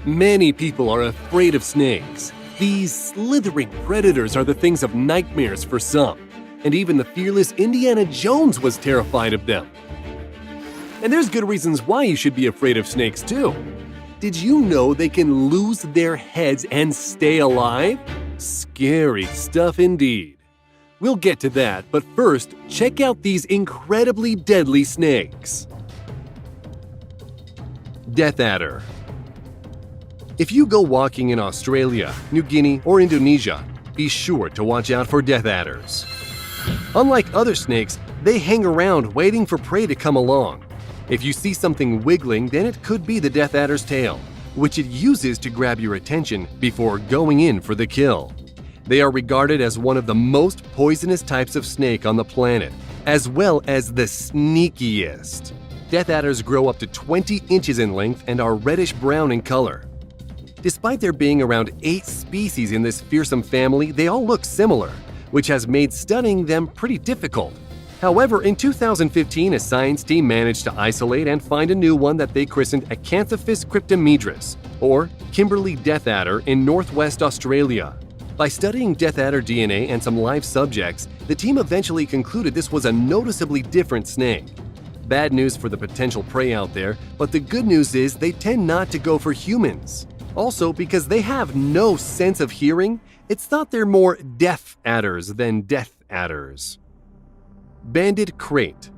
Many people are afraid of snakes. These slithering predators are the things of nightmares for some, and even the fearless Indiana Jones was terrified of them. And there's good reasons why you should be afraid of snakes too. Did you know they can lose their heads and stay alive? Scary stuff indeed. We'll get to that, but first, check out these incredibly deadly snakes. Death Adder. If you go walking in Australia, New Guinea, or Indonesia, be sure to watch out for death adders. Unlike other snakes, they hang around waiting for prey to come along. If you see something wiggling, then it could be the death adder's tail, which it uses to grab your attention before going in for the kill. They are regarded as one of the most poisonous types of snake on the planet, as well as the sneakiest. Death adders grow up to 20 inches in length and are reddish-brown in color. Despite there being around 8 species in this fearsome family, they all look similar, which has made studying them pretty difficult. However, in 2015, a science team managed to isolate and find a new one that they christened Acanthopus cryptomedris, or Kimberley death adder, in northwest Australia. By studying death adder DNA and some live subjects, the team eventually concluded this was a noticeably different snake. Bad news for the potential prey out there, but the good news is they tend not to go for humans. Also, because they have no sense of hearing, it's thought they're more deaf adders than death adders. Banded Krait.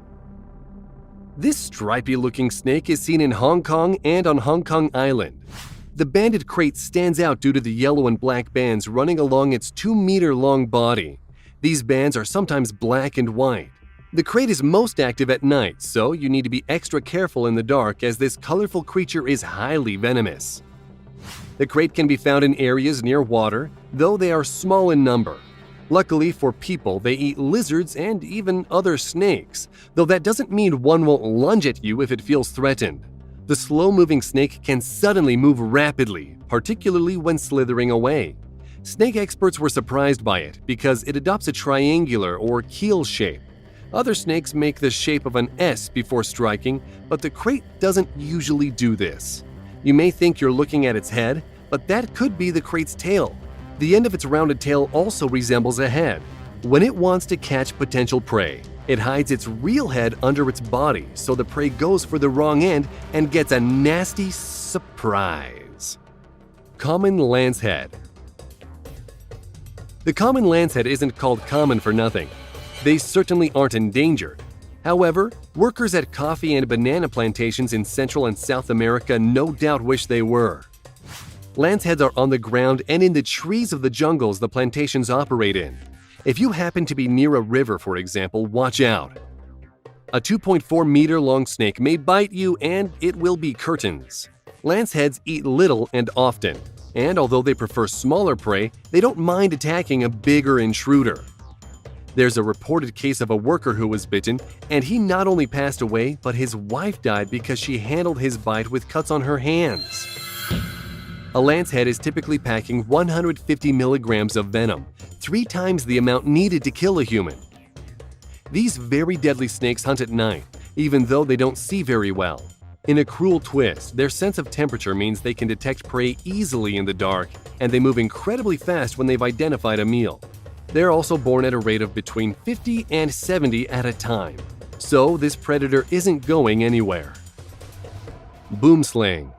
This stripy-looking snake is seen in Hong Kong and on Hong Kong Island. The banded krait stands out due to the yellow and black bands running along its 2-meter-long body. These bands are sometimes black and white. The krait is most active at night, so you need to be extra careful in the dark as this colorful creature is highly venomous. The krait can be found in areas near water, though they are small in number. Luckily for people, they eat lizards and even other snakes, though that doesn't mean one won't lunge at you if it feels threatened. The slow-moving snake can suddenly move rapidly, particularly when slithering away. Snake experts were surprised by it because it adopts a triangular or keel shape. Other snakes make the shape of an S before striking, but the krait doesn't usually do this. You may think you're looking at its head, but that could be the krait's tail. The end of its rounded tail also resembles a head. When it wants to catch potential prey, it hides its real head under its body, so the prey goes for the wrong end and gets a nasty surprise. Common lancehead. The common lancehead isn't called common for nothing. They certainly aren't endangered. However, workers at coffee and banana plantations in Central and South America no doubt wish they were. Lanceheads are on the ground and in the trees of the jungles the plantations operate in. If you happen to be near a river, for example, watch out. A 2.4-meter-long snake may bite you and it will be curtains. Lanceheads eat little and often, and although they prefer smaller prey, they don't mind attacking a bigger intruder. There's a reported case of a worker who was bitten, and he not only passed away, but his wife died because she handled his bite with cuts on her hands. A lancehead is typically packing 150 milligrams of venom, 3 times the amount needed to kill a human. These very deadly snakes hunt at night, even though they don't see very well. In a cruel twist, their sense of temperature means they can detect prey easily in the dark, and they move incredibly fast when they've identified a meal. They're also born at a rate of between 50 and 70 at a time, so this predator isn't going anywhere. Boomslang.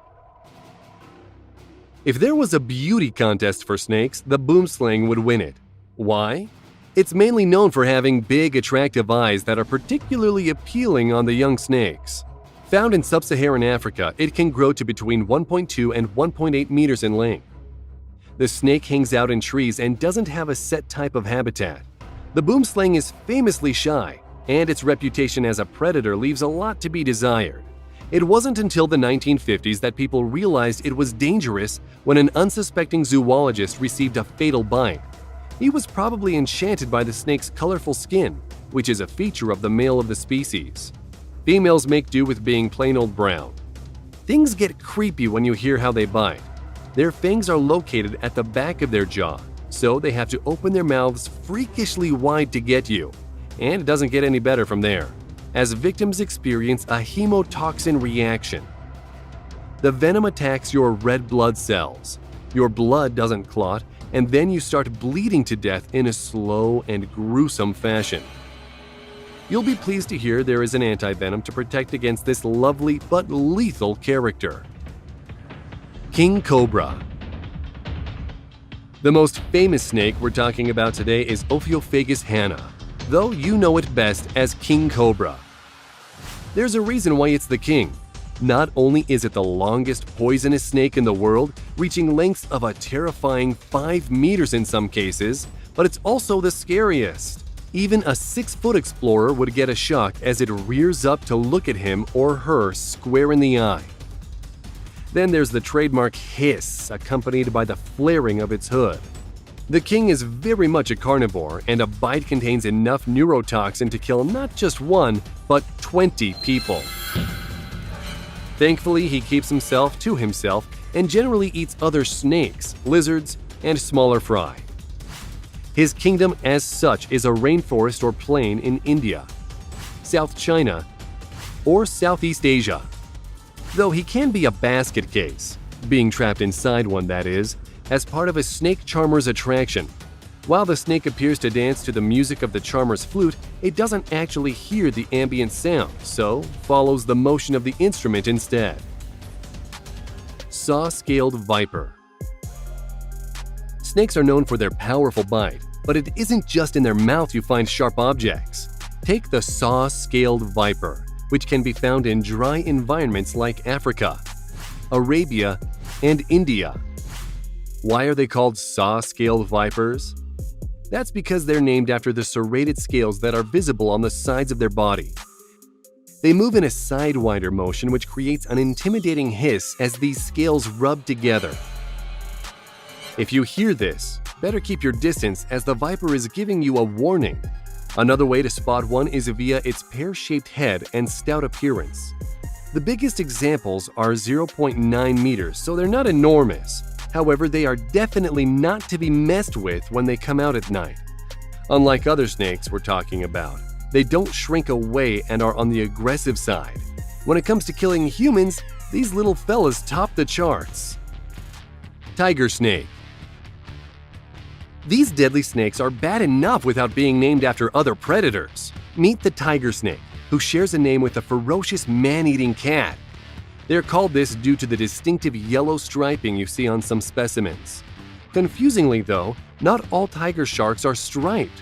If there was a beauty contest for snakes, the boomslang would win it. Why? It's mainly known for having big, attractive eyes that are particularly appealing on the young snakes. Found in sub-Saharan Africa, it can grow to between 1.2 and 1.8 meters in length. The snake hangs out in trees and doesn't have a set type of habitat. The boomslang is famously shy, and its reputation as a predator leaves a lot to be desired. It wasn't until the 1950s that people realized it was dangerous when an unsuspecting zoologist received a fatal bite. He was probably enchanted by the snake's colorful skin, which is a feature of the male of the species. Females make do with being plain old brown. Things get creepy when you hear how they bite. Their fangs are located at the back of their jaw, so they have to open their mouths freakishly wide to get you. And it doesn't get any better from there, as victims experience a hemotoxin reaction. The venom attacks your red blood cells. Your blood doesn't clot, and then you start bleeding to death in a slow and gruesome fashion. You'll be pleased to hear there is an anti-venom to protect against this lovely but lethal character. King Cobra. The most famous snake we're talking about today is Ophiophagus hanna, though you know it best as King Cobra. There's a reason why it's the king. Not only is it the longest poisonous snake in the world, reaching lengths of a terrifying 5 meters in some cases, but it's also the scariest. Even a 6-foot explorer would get a shock as it rears up to look at him or her square in the eye. Then there's the trademark hiss, accompanied by the flaring of its hood. The king is very much a carnivore, and a bite contains enough neurotoxin to kill not just 1, but 20 people. Thankfully, he keeps himself to himself and generally eats other snakes, lizards, and smaller fry. His kingdom as such is a rainforest or plain in India, South China, or Southeast Asia. Though he can be a basket case, being trapped inside one that is, as part of a snake charmer's attraction. While the snake appears to dance to the music of the charmer's flute, it doesn't actually hear the ambient sound, so follows the motion of the instrument instead. Saw-scaled viper. Snakes are known for their powerful bite, but it isn't just in their mouth you find sharp objects. Take the saw-scaled viper, which can be found in dry environments like Africa, Arabia, and India. Why are they called saw-scaled vipers? That's because they're named after the serrated scales that are visible on the sides of their body. They move in a sidewinder motion which creates an intimidating hiss as these scales rub together. If you hear this, better keep your distance as the viper is giving you a warning. Another way to spot one is via its pear-shaped head and stout appearance. The biggest examples are 0.9 meters, so they're not enormous. However, they are definitely not to be messed with when they come out at night. Unlike other snakes we're talking about, they don't shrink away and are on the aggressive side. When it comes to killing humans, these little fellas top the charts. Tiger snake. These deadly snakes are bad enough without being named after other predators. Meet the tiger snake, who shares a name with a ferocious man-eating cat. They're called this due to the distinctive yellow striping you see on some specimens. Confusingly though, not all tiger sharks are striped.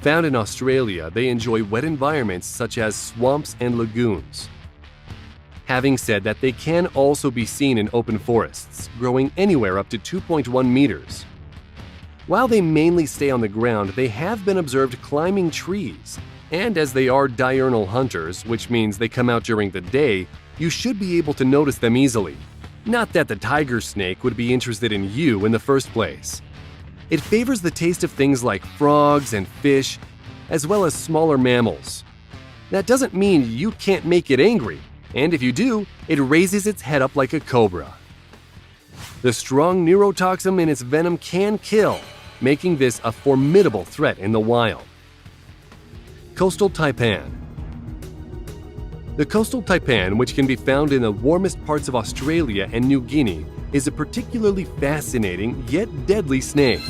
Found in Australia, they enjoy wet environments such as swamps and lagoons. Having said that, they can also be seen in open forests, growing anywhere up to 2.1 meters. While they mainly stay on the ground, they have been observed climbing trees. And as they are diurnal hunters, which means they come out during the day, you should be able to notice them easily. Not that the tiger snake would be interested in you in the first place. It favors the taste of things like frogs and fish, as well as smaller mammals. That doesn't mean you can't make it angry, and if you do, it raises its head up like a cobra. The strong neurotoxin in its venom can kill, making this a formidable threat in the wild. Coastal taipan. The coastal taipan, which can be found in the warmest parts of Australia and New Guinea, is a particularly fascinating yet deadly snake.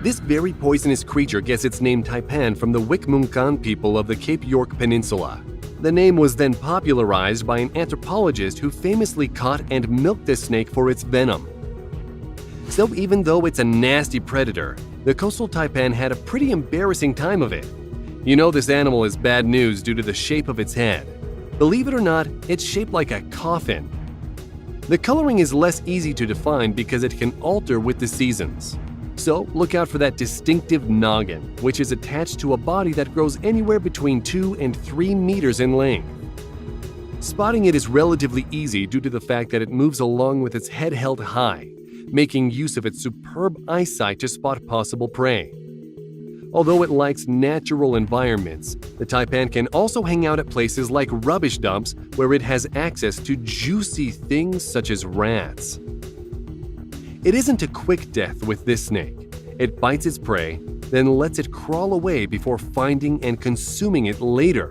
This very poisonous creature gets its name taipan from the Wik-Mungkan people of the Cape York Peninsula. The name was then popularized by an anthropologist who famously caught and milked the snake for its venom. So even though it's a nasty predator, the coastal taipan had a pretty embarrassing time of it. You know this animal is bad news due to the shape of its head. Believe it or not, it's shaped like a coffin. The coloring is less easy to define because it can alter with the seasons. So look out for that distinctive noggin, which is attached to a body that grows anywhere between 2 and 3 meters in length. Spotting it is relatively easy due to the fact that it moves along with its head held high, making use of its superb eyesight to spot possible prey. Although it likes natural environments, the taipan can also hang out at places like rubbish dumps where it has access to juicy things such as rats. It isn't a quick death with this snake. It bites its prey, then lets it crawl away before finding and consuming it later.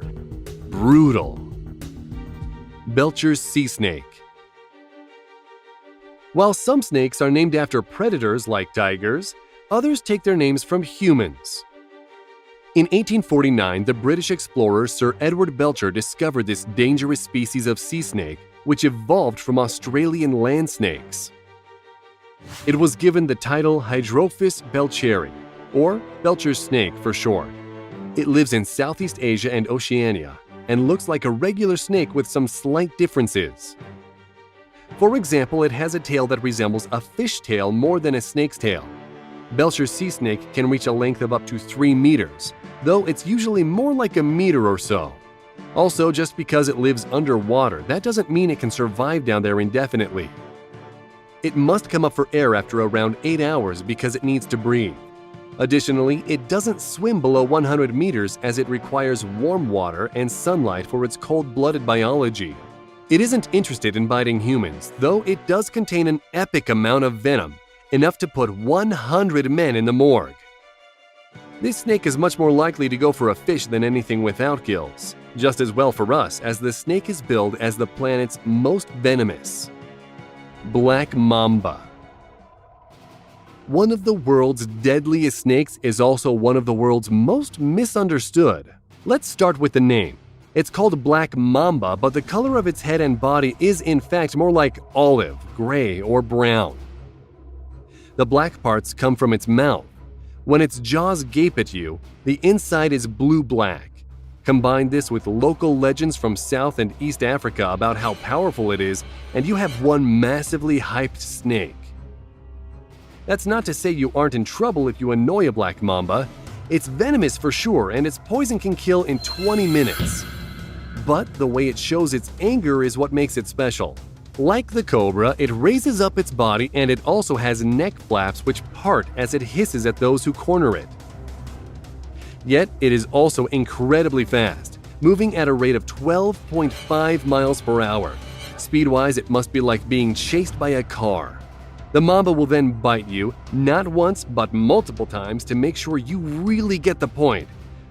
Brutal. Belcher's sea snake. While some snakes are named after predators like tigers, others take their names from humans. In 1849, the British explorer Sir Edward Belcher discovered this dangerous species of sea snake, which evolved from Australian land snakes. It was given the title Hydrophis belcheri, or Belcher's snake for short. It lives in Southeast Asia and Oceania, and looks like a regular snake with some slight differences. For example, it has a tail that resembles a fish tail more than a snake's tail. Belcher's sea snake can reach a length of up to 3 meters, though it's usually more like a meter or so. Also, just because it lives underwater, that doesn't mean it can survive down there indefinitely. It must come up for air after around 8 hours because it needs to breathe. Additionally, it doesn't swim below 100 meters as it requires warm water and sunlight for its cold-blooded biology. It isn't interested in biting humans, though it does contain an epic amount of venom, enough to put 100 men in the morgue. This snake is much more likely to go for a fish than anything without gills, just as well for us as the snake is billed as the planet's most venomous. Black mamba. One of the world's deadliest snakes is also one of the world's most misunderstood. Let's start with the name. It's called black mamba, but the color of its head and body is in fact more like olive, gray, or brown. The black parts come from its mouth. When its jaws gape at you, the inside is blue-black. Combine this with local legends from South and East Africa about how powerful it is, and you have one massively hyped snake. That's not to say you aren't in trouble if you annoy a black mamba. It's venomous for sure, and its poison can kill in 20 minutes. But the way it shows its anger is what makes it special. Like the cobra, it raises up its body, and it also has neck flaps which part as it hisses at those who corner it. Yet, it is also incredibly fast, moving at a rate of 12.5 miles per hour. Speed-wise, it must be like being chased by a car. The mamba will then bite you, not once but multiple times to make sure you really get the point,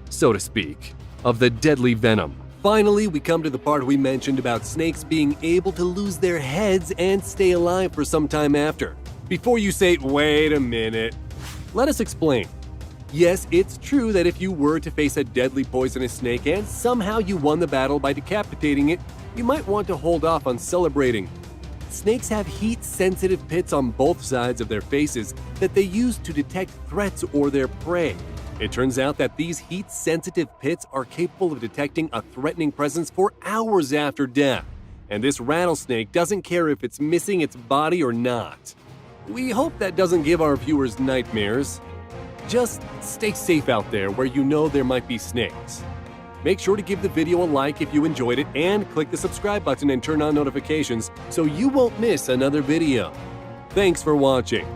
so to speak, of the deadly venom. Finally, we come to the part we mentioned about snakes being able to lose their heads and stay alive for some time after. Before you say, wait a minute, let us explain. Yes, it's true that if you were to face a deadly poisonous snake and somehow you won the battle by decapitating it, you might want to hold off on celebrating. Snakes have heat-sensitive pits on both sides of their faces that they use to detect threats or their prey. It turns out that these heat-sensitive pits are capable of detecting a threatening presence for hours after death, and this rattlesnake doesn't care if it's missing its body or not. We hope that doesn't give our viewers nightmares. Just stay safe out there where you know there might be snakes. Make sure to give the video a like if you enjoyed it and click the subscribe button and turn on notifications so you won't miss another video. Thanks for watching.